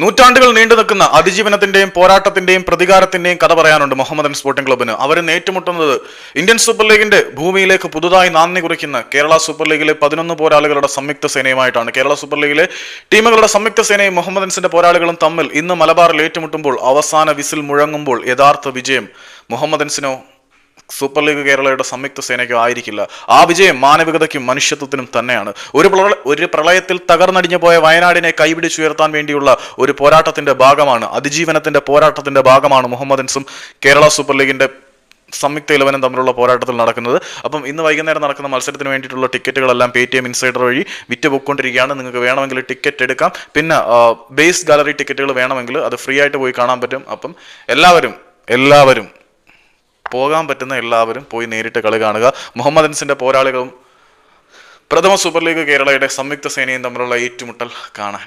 നൂറ്റാണ്ടുകൾ നീണ്ടു നിൽക്കുന്ന അതിജീവനത്തിന്റെയും പോരാട്ടത്തിന്റെയും പ്രതികാരത്തിന്റെയും കഥ പറയാനുണ്ട് മുഹമ്മദൻ സ്പോർട്ടിംഗ് ക്ലബിന്. അവർ ഏറ്റുമുട്ടുന്നത് ഇന്ത്യൻ സൂപ്പർ ലീഗിന്റെ ഭൂമിയിലേക്ക് പുതുതായി നാന്ദി കുറിക്കുന്ന കേരള സൂപ്പർ ലീഗിലെ 11 പോരാളികളുടെ സംയുക്ത സേനയുമായിട്ടാണ്. കേരള സൂപ്പർ ലീഗിലെ ടീമുകളുടെ സംയുക്ത സേനയും മുഹമ്മദൻസിന്റെ പോരാളികളും തമ്മിൽ ഇന്ന് മലബാറിൽ ഏറ്റുമുട്ടുമ്പോൾ അവസാന വിസിൽ മുഴങ്ങുമ്പോൾ യഥാർത്ഥ വിജയം മുഹമ്മദൻസിനോ സൂപ്പർ ലീഗ് കേരളയുടെ സംയുക്ത സേനയ്ക്കോ ആയിരിക്കില്ല. ആ വിജയം മാനവികതയ്ക്കും മനുഷ്യത്വത്തിനും തന്നെയാണ്. ഒരു പ്രളയത്തിൽ തകർന്നടിഞ്ഞു പോയ വയനാടിനെ കൈപിടിച്ചുയർത്താൻ വേണ്ടിയുള്ള ഒരു പോരാട്ടത്തിന്റെ ഭാഗമാണ്, അതിജീവനത്തിന്റെ പോരാട്ടത്തിന്റെ ഭാഗമാണ് മുഹമ്മദൻസും കേരള സൂപ്പർ ലീഗിന്റെ സംയുക്ത 11 തമ്മിലുള്ള പോരാട്ടത്തിൽ നടക്കുന്നത്. അപ്പം ഇന്ന് വൈകുന്നേരം നടക്കുന്ന മത്സരത്തിന് വേണ്ടിയിട്ടുള്ള ടിക്കറ്റുകളെല്ലാം പേടിഎം ഇൻസൈഡർ വഴി വിറ്റ് പൊയ്ക്കൊണ്ടിരിക്കുകയാണ്. നിങ്ങൾക്ക് വേണമെങ്കിൽ ടിക്കറ്റ് എടുക്കാം. പിന്നെ ബേസ് ഗാലറി ടിക്കറ്റുകൾ വേണമെങ്കിൽ അത് ഫ്രീ ആയിട്ട് പോയി കാണാൻ പറ്റും. അപ്പം എല്ലാവരും പോകാൻ പറ്റുന്ന എല്ലാവരും പോയി നേരിട്ട് കളി കാണുക. മുഹമ്മദൻസിന്റെ പോരാളികളും പ്രഥമ സൂപ്പർ ലീഗ് കേരളയുടെ സംയുക്ത സേനയും തമ്മിലുള്ള ഏറ്റുമുട്ടൽ കാണാൻ.